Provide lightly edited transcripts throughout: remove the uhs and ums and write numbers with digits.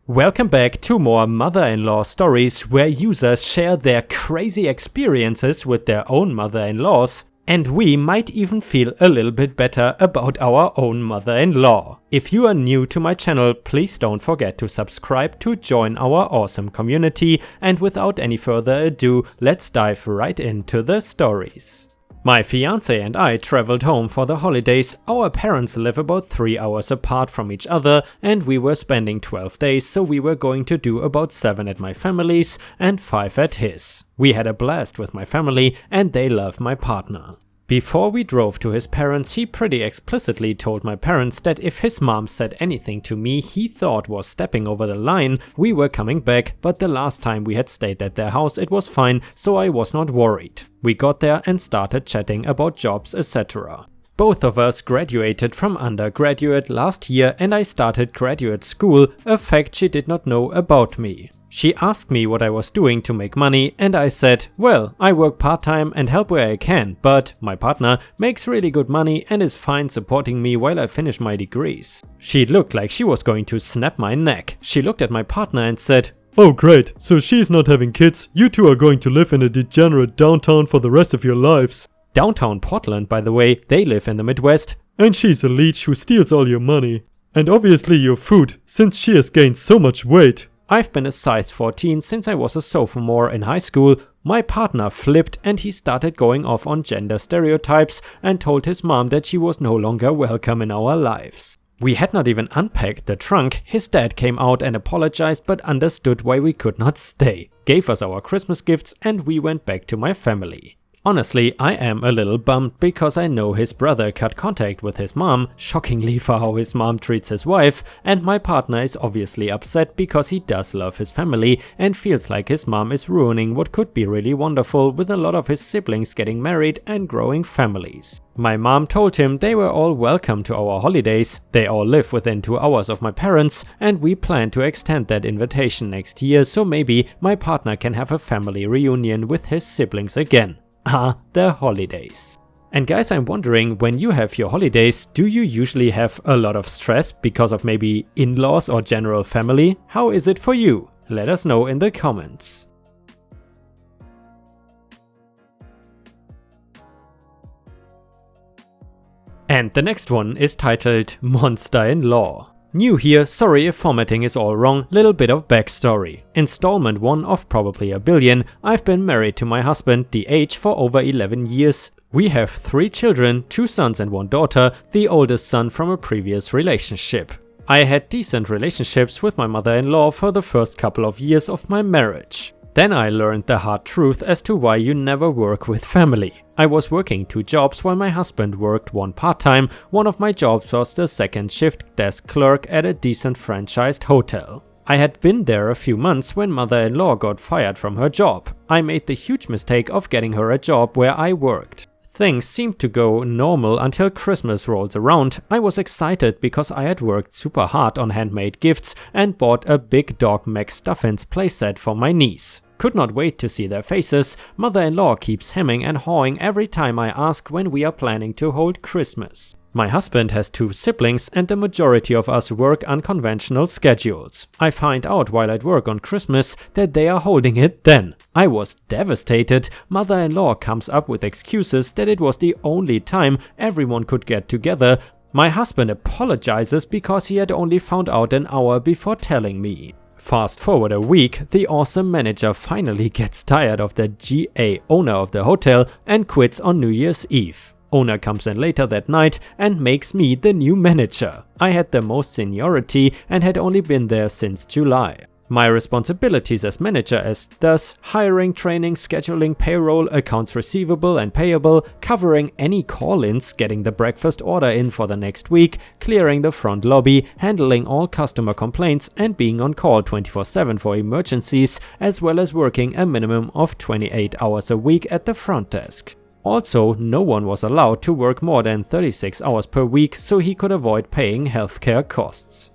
Welcome back to more mother-in-law stories where users share their crazy experiences with their own mother-in-laws, and we might even feel a little bit better about our own mother-in-law. If you are new to my channel, please don't forget to subscribe to join our awesome community, and without any further ado, let's dive right into the stories. My fiance and I traveled home for the holidays. Our parents live about 3 hours apart from each other and we were spending 12 days, so we were going to do about 7 at my family's and 5 at his. We had a blast with my family and they love my partner. Before we drove to his parents, he pretty explicitly told my parents that if his mom said anything to me he thought was stepping over the line, we were coming back, but the last time we had stayed at their house it was fine, so I was not worried. We got there and started chatting about jobs, etc. Both of us graduated from undergraduate last year and I started graduate school, a fact she did not know about me. She asked me what I was doing to make money and I said, well, I work part-time and help where I can, but my partner makes really good money and is fine supporting me while I finish my degrees. She looked like she was going to snap my neck. She looked at my partner and said, "Oh great, so she's not having kids, you two are going to live in a degenerate downtown for the rest of your lives." Downtown Portland, by the way, they live in the Midwest. "And she's a leech who steals all your money. And obviously your food, since she has gained so much weight." I've been a size 14 since I was a sophomore in high school. My partner flipped and he started going off on gender stereotypes and told his mom that she was no longer welcome in our lives. We had not even unpacked the trunk. His dad came out and apologized but understood why we could not stay, gave us our Christmas gifts and we went back to my family. Honestly, I am a little bummed because I know his brother cut contact with his mom, shockingly for how his mom treats his wife, and my partner is obviously upset because he does love his family and feels like his mom is ruining what could be really wonderful with a lot of his siblings getting married and growing families. My mom told him they were all welcome to our holidays, they all live within 2 hours of my parents, and we plan to extend that invitation next year, so maybe my partner can have a family reunion with his siblings again. The holidays. And guys, I'm wondering, when you have your holidays, do you usually have a lot of stress because of maybe in-laws or general family? How is it for you? Let us know in the comments. And the next one is titled Monster-in-Law. New here, sorry if formatting is all wrong, little bit of backstory. Installment 1 of probably a billion. I've been married to my husband, DH, for over 11 years. We have 3 children, 2 sons and 1 daughter, the oldest son from a previous relationship. I had decent relationships with my mother-in-law for the first couple of years of my marriage. Then I learned the hard truth as to why you never work with family. I was working 2 jobs while my husband worked 1 part-time. One of my jobs was the second shift desk clerk at a decent franchised hotel. I had been there a few months when mother-in-law got fired from her job. I made the huge mistake of getting her a job where I worked. Things seemed to go normal until Christmas rolls around. I was excited because I had worked super hard on handmade gifts and bought a big dog McStuffins playset for my niece. Could not wait to see their faces. Mother-in-law keeps hemming and hawing every time I ask when we are planning to hold Christmas. My husband has 2 siblings and the majority of us work unconventional schedules. I find out while at work on Christmas that they are holding it then. I was devastated. Mother-in-law comes up with excuses that it was the only time everyone could get together. My husband apologizes because he had only found out an hour before telling me. Fast forward a week, the awesome manager finally gets tired of the GA owner of the hotel and quits on New Year's Eve. Owner comes in later that night and makes me the new manager. I had the most seniority and had only been there since July. My responsibilities as manager as thus hiring, training, scheduling, payroll, accounts receivable and payable, covering any call-ins, getting the breakfast order in for the next week, clearing the front lobby, handling all customer complaints and being on call 24/7 for emergencies, as well as working a minimum of 28 hours a week at the front desk. Also, no one was allowed to work more than 36 hours per week so he could avoid paying healthcare costs.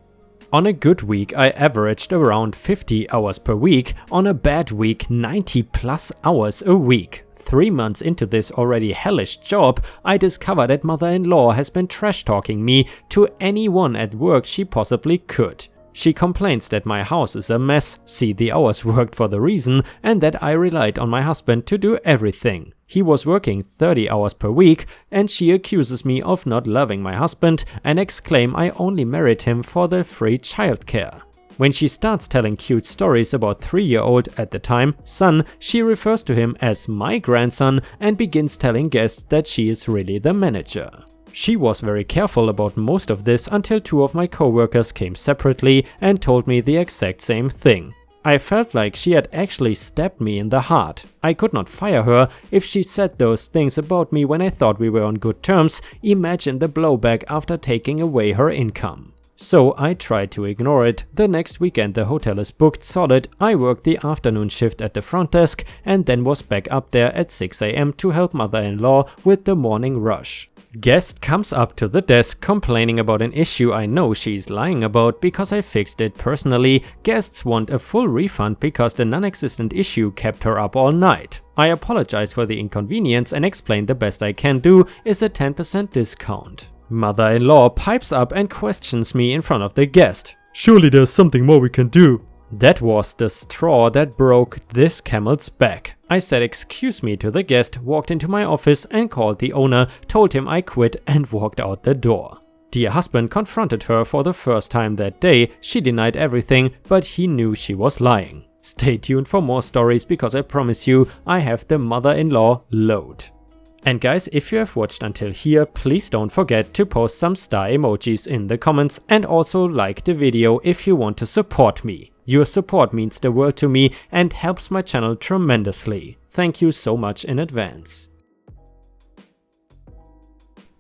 On a good week I averaged around 50 hours per week, on a bad week 90 plus hours a week. 3 months into this already hellish job, I discovered that mother-in-law has been trash-talking me to anyone at work she possibly could. She complains that my house is a mess, see the hours worked for the reason, and that I relied on my husband to do everything. He was working 30 hours per week, and she accuses me of not loving my husband and exclaims I only married him for the free childcare. When she starts telling cute stories about 3-year-old, at the time, son, she refers to him as my grandson and begins telling guests that she is really the manager. She was very careful about most of this until 2 of my coworkers came separately and told me the exact same thing. I felt like she had actually stabbed me in the heart. I could not fire her if she said those things about me when I thought we were on good terms. Imagine the blowback after taking away her income. So I tried to ignore it. The next weekend the hotel is booked solid. I worked the afternoon shift at the front desk and then was back up there at 6 AM to help mother-in-law with the morning rush. Guest comes up to the desk complaining about an issue I know she's lying about because I fixed it personally. Guests want a full refund because the non-existent issue kept her up all night. I apologize for the inconvenience and explain the best I can do is a 10% discount. Mother-in-law pipes up and questions me in front of the guest. Surely there's something more we can do. That was the straw that broke this camel's back. I said excuse me to the guest, walked into my office and called the owner, told him I quit and walked out the door. Dear husband confronted her for the first time that day. She denied everything, but he knew she was lying. Stay tuned for more stories because I promise you I have the mother-in-law load. And guys, if you have watched until here, please don't forget to post some star emojis in the comments and also like the video if you want to support me. Your support means the world to me and helps my channel tremendously. Thank you so much in advance.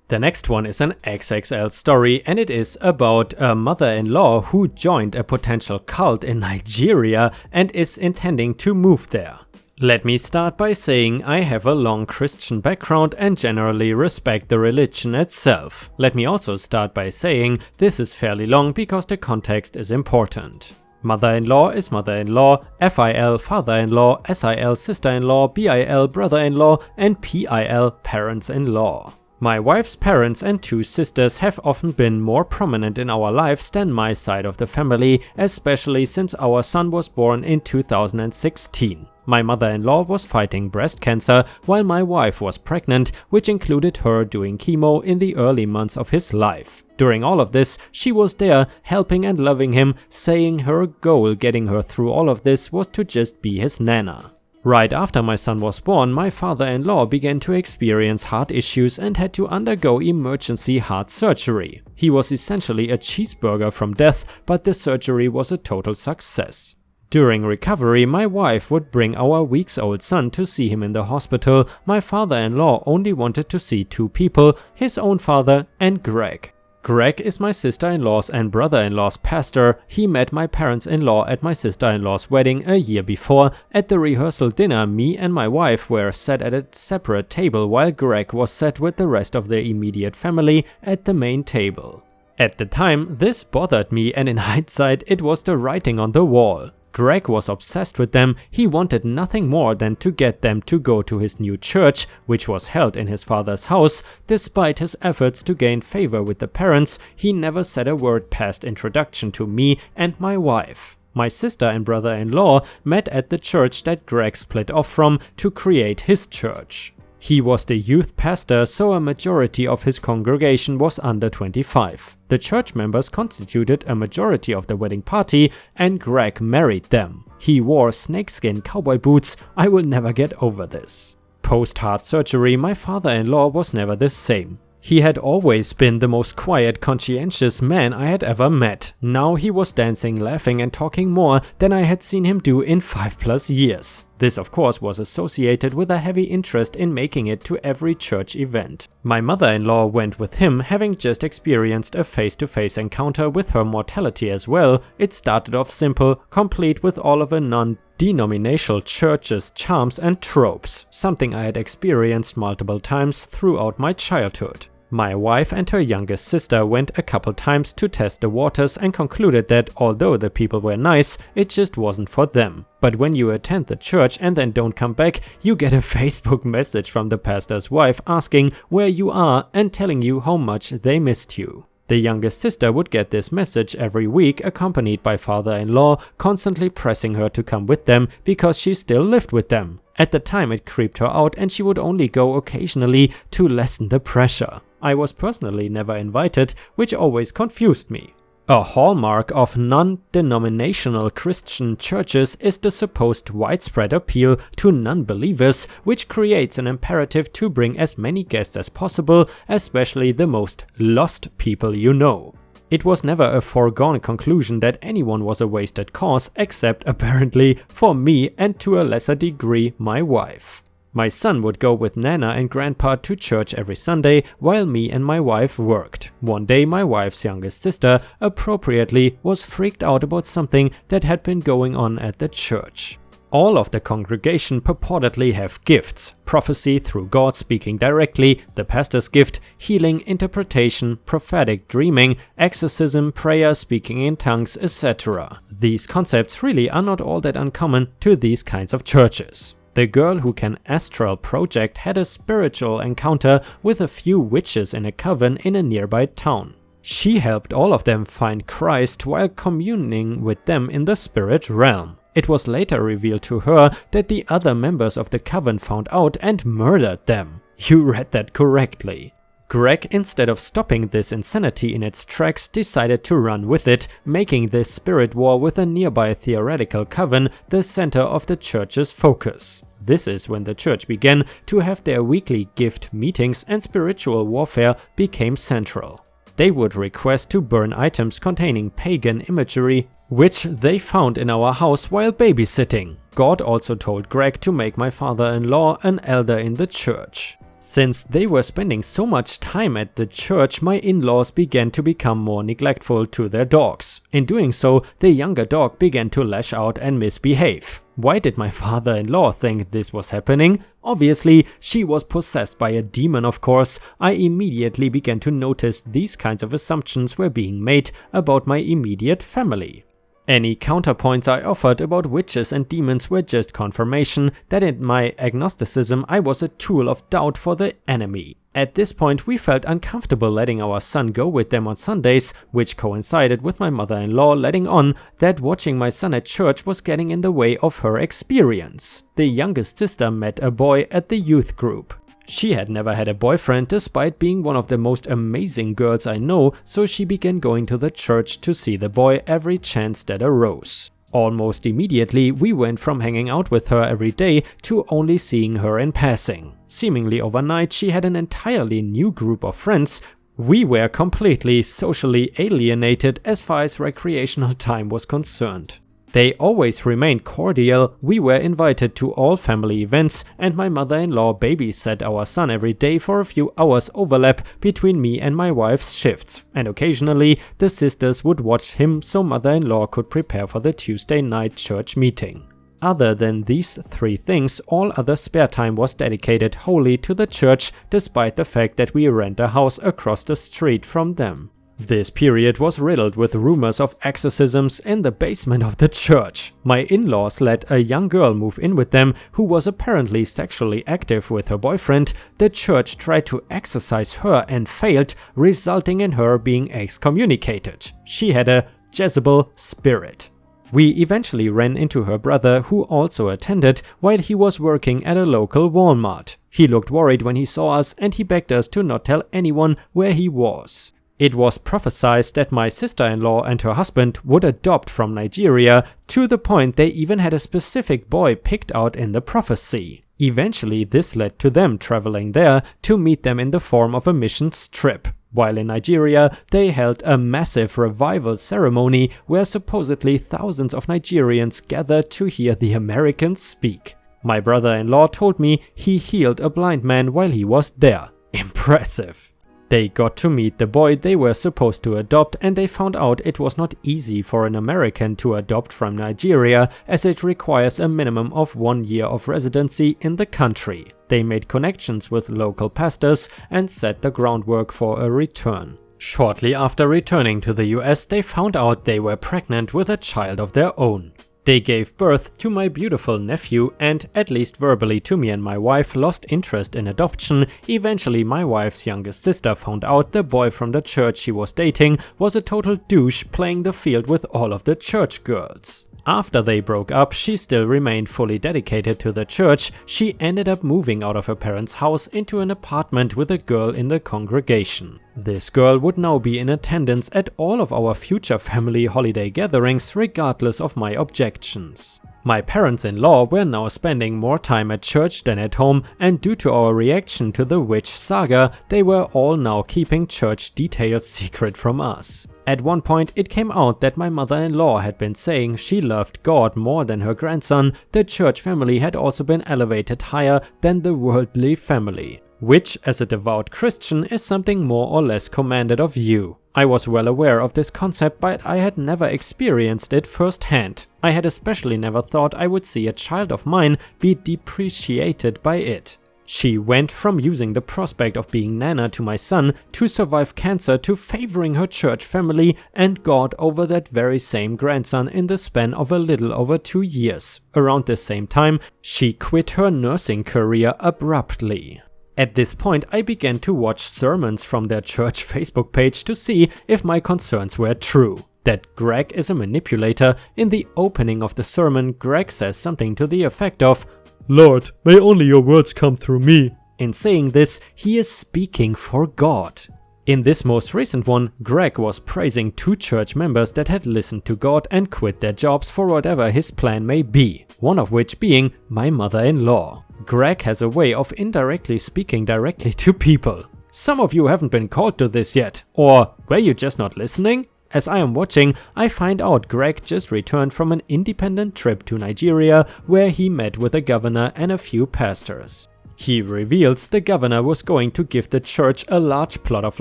The next one is an XXL story and it is about a mother-in-law who joined a potential cult in Nigeria and is intending to move there. Let me start by saying I have a long Christian background and generally respect the religion itself. Let me also start by saying this is fairly long because the context is important. Mother-in-law is mother-in-law, FIL father-in-law, SIL sister-in-law, BIL brother-in-law, and PIL parents-in-law. My wife's parents and 2 sisters have often been more prominent in our lives than my side of the family, especially since our son was born in 2016. My mother-in-law was fighting breast cancer while my wife was pregnant, which included her doing chemo in the early months of his life. During all of this, she was there, helping and loving him, saying her goal getting her through all of this was to just be his nana. Right after my son was born, my father-in-law began to experience heart issues and had to undergo emergency heart surgery. He was essentially a cheeseburger from death, but the surgery was a total success. During recovery, my wife would bring our weeks-old son to see him in the hospital. My father-in-law only wanted to see 2 people, his own father and Greg. Greg is my sister-in-law's and brother-in-law's pastor. He met my parents-in-law at my sister-in-law's wedding a year before. At the rehearsal dinner, me and my wife were sat at a separate table while Greg was sat with the rest of the immediate family at the main table. At the time, this bothered me and in hindsight, it was the writing on the wall. Greg was obsessed with them. He wanted nothing more than to get them to go to his new church, which was held in his father's house. Despite his efforts to gain favor with the parents, he never said a word past introduction to me and my wife. My sister and brother-in-law met at the church that Greg split off from to create his church. He was the youth pastor, so a majority of his congregation was under 25. The church members constituted a majority of the wedding party and Greg married them. He wore snakeskin cowboy boots. I will never get over this. Post-heart surgery, my father-in-law was never the same. He had always been the most quiet, conscientious man I had ever met. Now he was dancing, laughing and talking more than I had seen him do in 5+ years. This of course was associated with a heavy interest in making it to every church event. My mother-in-law went with him, having just experienced a face-to-face encounter with her mortality as well. It started off simple, complete with all of a non-denominational church's charms and tropes, something I had experienced multiple times throughout my childhood. My wife and her youngest sister went a couple times to test the waters and concluded that although the people were nice, it just wasn't for them. But when you attend the church and then don't come back, you get a Facebook message from the pastor's wife asking where you are and telling you how much they missed you. The youngest sister would get this message every week, accompanied by father-in-law, constantly pressing her to come with them because she still lived with them. At the time it creeped her out and she would only go occasionally to lessen the pressure. I was personally never invited, which always confused me. A hallmark of non-denominational Christian churches is the supposed widespread appeal to non-believers, which creates an imperative to bring as many guests as possible, especially the most lost people you know. It was never a foregone conclusion that anyone was a wasted cause, except apparently for me and to a lesser degree my wife. My son would go with Nana and Grandpa to church every Sunday while me and my wife worked. One day my wife's youngest sister, appropriately, was freaked out about something that had been going on at the church. All of the congregation purportedly have gifts: prophecy through God speaking directly, the pastor's gift, healing, interpretation, prophetic dreaming, exorcism, prayer, speaking in tongues, etc. These concepts really are not all that uncommon to these kinds of churches. The girl who can astral project had a spiritual encounter with a few witches in a coven in a nearby town. She helped all of them find Christ while communing with them in the spirit realm. It was later revealed to her that the other members of the coven found out and murdered them. You read that correctly. Greg, instead of stopping this insanity in its tracks, decided to run with it, making this spirit war with a nearby theoretical coven the center of the church's focus. This is when the church began to have their weekly gift meetings and spiritual warfare became central. They would request to burn items containing pagan imagery, which they found in our house while babysitting. God also told Greg to make my father-in-law an elder in the church. Since they were spending so much time at the church, my in-laws began to become more neglectful to their dogs. In doing so, the younger dog began to lash out and misbehave. Why did my father-in-law think this was happening? Obviously, she was possessed by a demon, of course. I immediately began to notice these kinds of assumptions were being made about my immediate family. Any counterpoints I offered about witches and demons were just confirmation that in my agnosticism I was a tool of doubt for the enemy. At this point we felt uncomfortable letting our son go with them on Sundays, which coincided with my mother-in-law letting on that watching my son at church was getting in the way of her experience. The youngest sister met a boy at the youth group. She had never had a boyfriend despite being one of the most amazing girls I know, so she began going to the church to see the boy every chance that arose. Almost immediately, we went from hanging out with her every day to only seeing her in passing. Seemingly overnight, she had an entirely new group of friends. We were completely socially alienated as far as recreational time was concerned. They always remained cordial. We were invited to all family events, and my mother-in-law babysat our son every day for a few hours overlap between me and my wife's shifts, and occasionally the sisters would watch him so mother-in-law could prepare for the Tuesday night church meeting. Other than these three things, all other spare time was dedicated wholly to the church, despite the fact that we rent a house across the street from them. This period was riddled with rumors of exorcisms in the basement of the church. My in-laws let a young girl move in with them who was apparently sexually active with her boyfriend. The church tried to exorcise her and failed, resulting in her being excommunicated. She had a Jezebel spirit. We eventually ran into her brother, who also attended while he was working at a local Walmart. He looked worried when he saw us and he begged us to not tell anyone where he was. It was prophesied that my sister-in-law and her husband would adopt from Nigeria, to the point they even had a specific boy picked out in the prophecy. Eventually, this led to them traveling there to meet them in the form of a missions trip. While in Nigeria, they held a massive revival ceremony where supposedly thousands of Nigerians gathered to hear the Americans speak. My brother-in-law told me he healed a blind man while he was there. Impressive. They got to meet the boy they were supposed to adopt, and they found out it was not easy for an American to adopt from Nigeria, as it requires a minimum of 1 year of residency in the country. They made connections with local pastors and set the groundwork for a return. Shortly after returning to the US, they found out they were pregnant with a child of their own. They gave birth to my beautiful nephew and, at least verbally to me and my wife, lost interest in adoption. Eventually my wife's youngest sister found out the boy from the church she was dating was a total douche playing the field with all of the church girls. After they broke up, she still remained fully dedicated to the church. She ended up moving out of her parents' house into an apartment with a girl in the congregation. This girl would now be in attendance at all of our future family holiday gatherings, regardless of my objections. My parents-in-law were now spending more time at church than at home, and due to our reaction to the witch saga, they were all now keeping church details secret from us. At one point it came out that my mother-in-law had been saying she loved God more than her grandson. The church family had also been elevated higher than the worldly family, which as a devout Christian is something more or less commanded of you. I was well aware of this concept, but I had never experienced it firsthand. I had especially never thought I would see a child of mine be depreciated by it. She went from using the prospect of being Nana to my son to survive cancer to favoring her church family and God over that very same grandson in the span of a little over 2 years. Around the same time, she quit her nursing career abruptly. At this point, I began to watch sermons from their church Facebook page to see if my concerns were true. That Greg is a manipulator. In the opening of the sermon, Greg says something to the effect of, "Lord, may only your words come through me." In saying this, he is speaking for God. In this most recent one, Greg was praising 2 church members that had listened to God and quit their jobs for whatever his plan may be, one of which being my mother-in-law. Greg has a way of indirectly speaking directly to people. Some of you haven't been called to this yet, or were you just not listening? As I am watching, I find out Greg just returned from an independent trip to Nigeria where he met with the governor and a few pastors. He reveals the governor was going to give the church a large plot of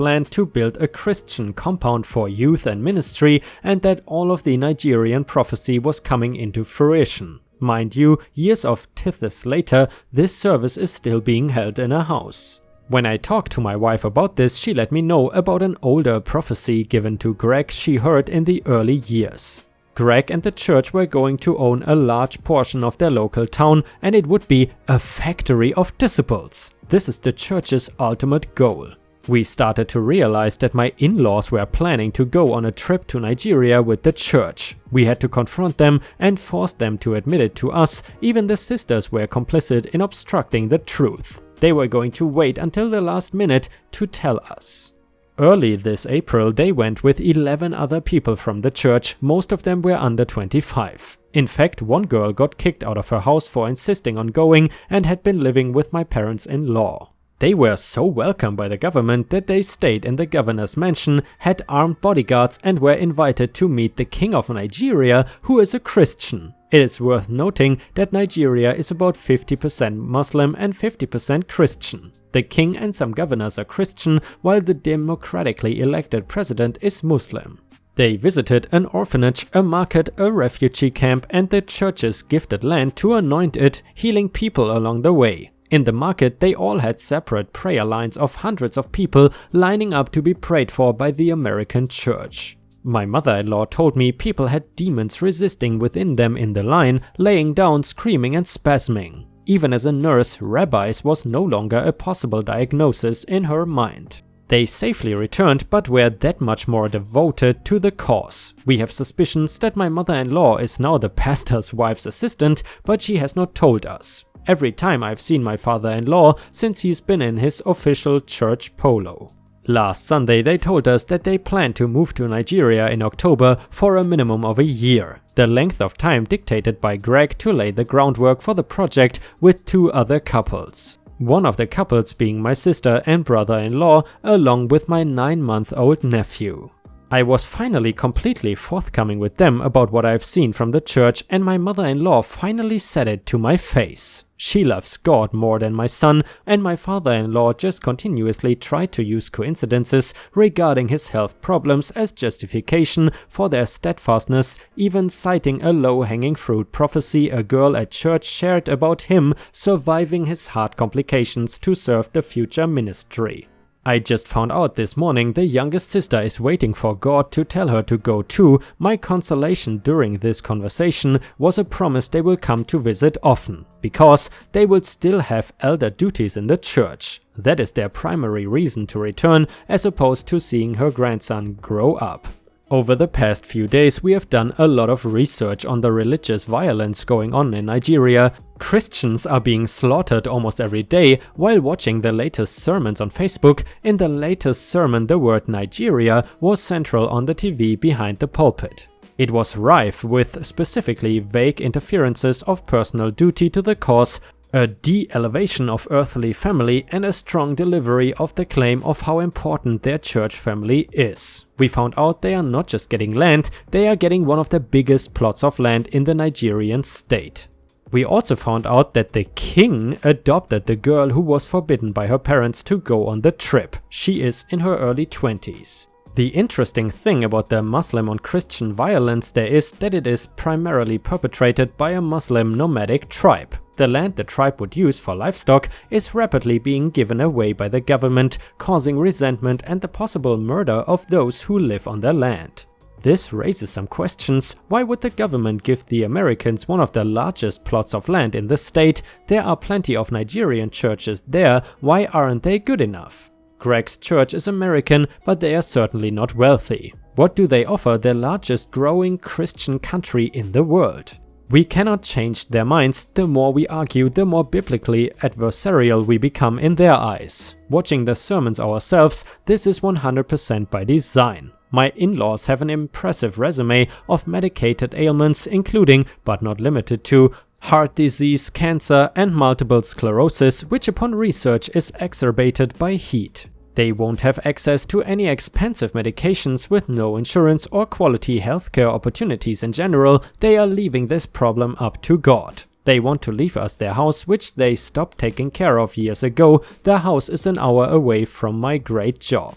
land to build a Christian compound for youth and ministry, and that all of the Nigerian prophecy was coming into fruition. Mind you, years of tithes later, this service is still being held in a house. When I talked to my wife about this, she let me know about an older prophecy given to Greg she heard in the early years. Greg and the church were going to own a large portion of their local town, and it would be a factory of disciples. This is the church's ultimate goal. We started to realize that my in-laws were planning to go on a trip to Nigeria with the church. We had to confront them and force them to admit it to us. Even the sisters were complicit in obstructing the truth. They were going to wait until the last minute to tell us. Early this April, they went with 11 other people from the church. Most of them were under 25. In fact, one girl got kicked out of her house for insisting on going and had been living with my parents-in-law. They were so welcomed by the government that they stayed in the governor's mansion, had armed bodyguards, and were invited to meet the king of Nigeria, who is a Christian. It is worth noting that Nigeria is about 50% Muslim and 50% Christian. The king and some governors are Christian, while the democratically elected president is Muslim. They visited an orphanage, a market, a refugee camp, and the church's gifted land to anoint it, healing people along the way. In the market, they all had separate prayer lines of hundreds of people lining up to be prayed for by the American church. My mother-in-law told me people had demons resisting within them in the line, laying down, screaming and spasming. Even as a nurse, rabbis was no longer a possible diagnosis in her mind. They safely returned, but were that much more devoted to the cause. We have suspicions that my mother-in-law is now the pastor's wife's assistant, but she has not told us. Every time I've seen my father-in-law since he's been in his official church polo. Last Sunday they told us that they plan to move to Nigeria in October for a minimum of a year, the length of time dictated by Greg to lay the groundwork for the project with 2 other couples. One of the couples being my sister and brother-in-law, along with my 9-month-old nephew. I was finally completely forthcoming with them about what I've seen from the church, and my mother-in-law finally said it to my face. She loves God more than my son, and my father-in-law just continuously tried to use coincidences regarding his health problems as justification for their steadfastness, even citing a low-hanging fruit prophecy a girl at church shared about him surviving his heart complications to serve the future ministry. I just found out this morning the youngest sister is waiting for God to tell her to go too. My consolation during this conversation was a promise they will come to visit often, because they will still have elder duties in the church. That is their primary reason to return, as opposed to seeing her grandson grow up. Over the past few days we have done a lot of research on the religious violence going on in Nigeria. Christians are being slaughtered almost every day. While watching the latest sermons on Facebook, in the latest sermon the word Nigeria was central on the TV behind the pulpit. It was rife with specifically vague interferences of personal duty to the cause, a de-elevation of earthly family, and a strong delivery of the claim of how important their church family is. We found out they are not just getting land, they are getting one of the biggest plots of land in the Nigerian state. We also found out that the king adopted the girl who was forbidden by her parents to go on the trip. She is in her early 20s. The interesting thing about the Muslim on Christian violence there is that it is primarily perpetrated by a Muslim nomadic tribe. The land the tribe would use for livestock is rapidly being given away by the government, causing resentment and the possible murder of those who live on their land. This raises some questions. Why would the government give the Americans one of the largest plots of land in the state? There are plenty of Nigerian churches there, why aren't they good enough? Greg's church is American, but they are certainly not wealthy. What do they offer the largest growing Christian country in the world? We cannot change their minds. The more we argue, the more biblically adversarial we become in their eyes. Watching the sermons ourselves, this is 100% by design. My in-laws have an impressive resume of medicated ailments, including, but not limited to, heart disease, cancer, and multiple sclerosis, which upon research is exacerbated by heat. They won't have access to any expensive medications with no insurance or quality healthcare opportunities in general. They are leaving this problem up to God. They want to leave us their house, which they stopped taking care of years ago. Their house is an hour away from my great job.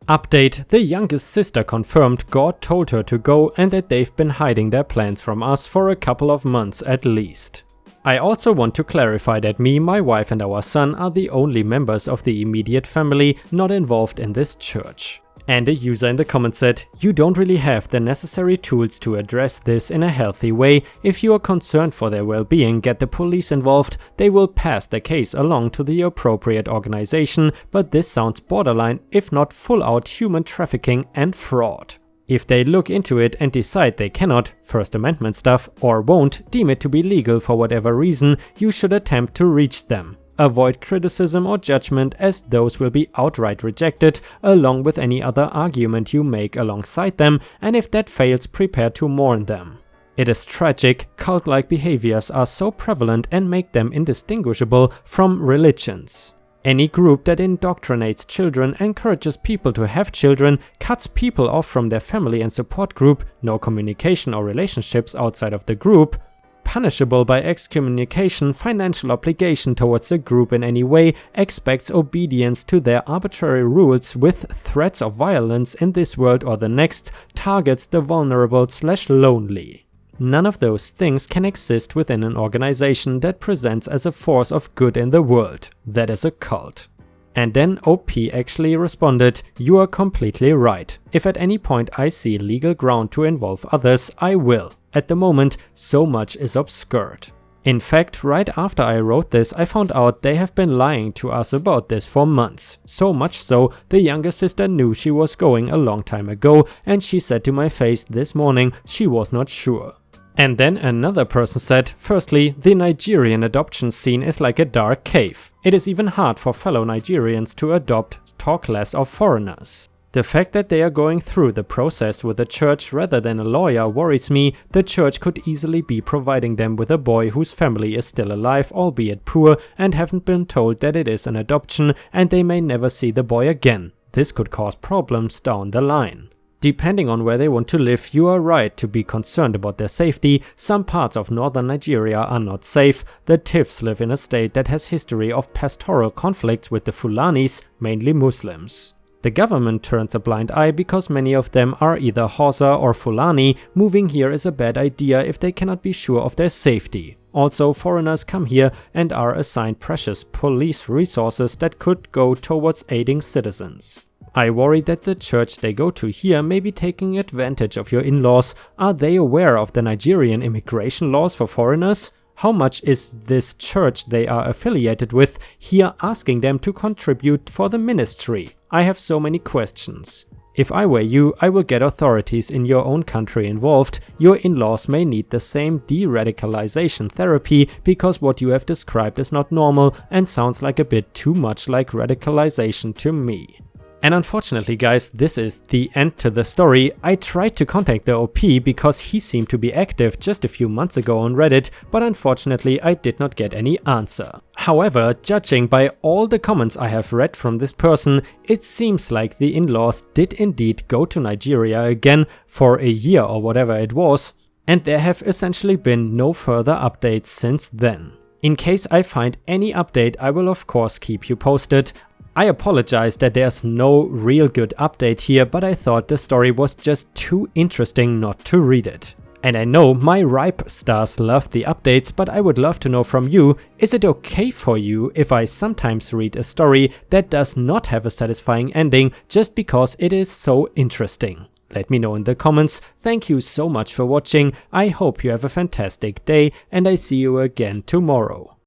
Update: the youngest sister confirmed God told her to go and that they've been hiding their plans from us for a couple of months at least. I also want to clarify that me, my wife and our son are the only members of the immediate family not involved in this church. And a user in the comments said, you don't really have the necessary tools to address this in a healthy way. If you are concerned for their well-being, get the police involved. They will pass the case along to the appropriate organization, but this sounds borderline, if not full-out human trafficking and fraud. If they look into it and decide they cannot, First Amendment stuff, or won't deem it to be legal for whatever reason, you should attempt to reach them. Avoid criticism or judgment, as those will be outright rejected, along with any other argument you make alongside them, and if that fails, prepare to mourn them. It is tragic, cult-like behaviors are so prevalent and make them indistinguishable from religions. Any group that indoctrinates children, encourages people to have children, cuts people off from their family and support group, no communication or relationships outside of the group, punishable by excommunication, financial obligation towards the group in any way, expects obedience to their arbitrary rules with threats of violence in this world or the next, targets the vulnerable/lonely. None of those things can exist within an organization that presents as a force of good in the world. That is a cult. And then OP actually responded, you are completely right. If at any point I see legal ground to involve others, I will. At the moment, so much is obscured. In fact, right after I wrote this, I found out they have been lying to us about this for months. So much so, the younger sister knew she was going a long time ago, and she said to my face this morning she was not sure. And then another person said, firstly, the Nigerian adoption scene is like a dark cave. It is even hard for fellow Nigerians to adopt, talk less of foreigners. The fact that they are going through the process with the church rather than a lawyer worries me. The church could easily be providing them with a boy whose family is still alive, albeit poor, and haven't been told that it is an adoption, and they may never see the boy again. This could cause problems down the line. Depending on where they want to live, you are right to be concerned about their safety. Some parts of northern Nigeria are not safe. The Tifs live in a state that has history of pastoral conflicts with the Fulanis, mainly Muslims. The government turns a blind eye because many of them are either Hausa or Fulani. Moving here is a bad idea if they cannot be sure of their safety. Also, foreigners come here and are assigned precious police resources that could go towards aiding citizens. I worry that the church they go to here may be taking advantage of your in-laws. Are they aware of the Nigerian immigration laws for foreigners? How much is this church they are affiliated with here asking them to contribute for the ministry? I have so many questions. If I were you, I will get authorities in your own country involved. Your in-laws may need the same de-radicalization therapy because what you have described is not normal and sounds like a bit too much like radicalization to me. And unfortunately guys, this is the end to the story. I tried to contact the OP because he seemed to be active just a few months ago on Reddit, but unfortunately I did not get any answer. However, judging by all the comments I have read from this person, it seems like the in-laws did indeed go to Nigeria again for a year or whatever it was, and there have essentially been no further updates since then. In case I find any update, I will of course keep you posted. I apologize that there's no real good update here, but I thought the story was just too interesting not to read it. And I know my ripe stars love the updates, but I would love to know from you, is it okay for you if I sometimes read a story that does not have a satisfying ending just because it is so interesting? Let me know in the comments. Thank you so much for watching. I hope you have a fantastic day and I see you again tomorrow.